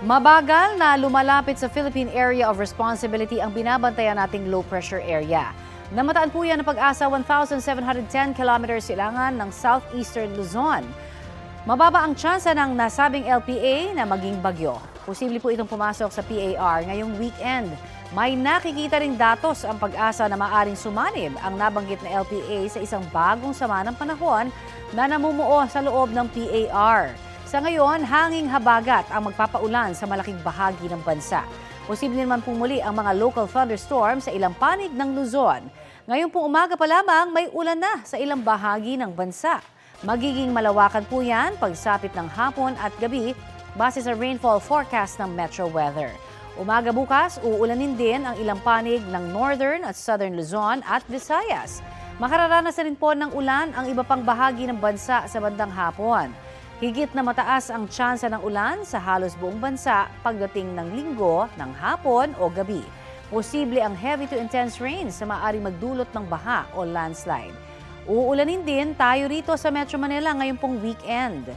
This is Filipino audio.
Mabagal na lumalapit sa Philippine Area of Responsibility ang binabantayan nating low pressure area. Namataan po yan ng Pag-asa 1,710 kilometers silangan ng southeastern Luzon. Mababa ang tsansa ng nasabing LPA na maging bagyo. Posible po itong pumasok sa PAR ngayong weekend. May nakikita ring datos ang Pag-asa na maaring sumanib ang nabanggit na LPA sa isang bagong sama ng panahon na namumuo sa loob ng PAR. Sa ngayon, hanging habagat ang magpapaulan sa malaking bahagi ng bansa. Posible naman pumuli ang mga local thunderstorms sa ilang panig ng Luzon. Ngayon pong umaga pa lamang, may ulan na sa ilang bahagi ng bansa. Magiging malawakan po yan pagsapit ng hapon at gabi base sa rainfall forecast ng Metro Weather. Umaga bukas, uulanin din ang ilang panig ng Northern at Southern Luzon at Visayas. Makararanas na rin po ng ulan ang iba pang bahagi ng bansa sa bandang hapon. Higit na mataas ang tsansa ng ulan sa halos buong bansa pagdating ng linggo, ng hapon o gabi. Posible ang heavy to intense rains na maaaring magdulot ng baha o landslide. Uulanin din tayo rito sa Metro Manila ngayong pong weekend.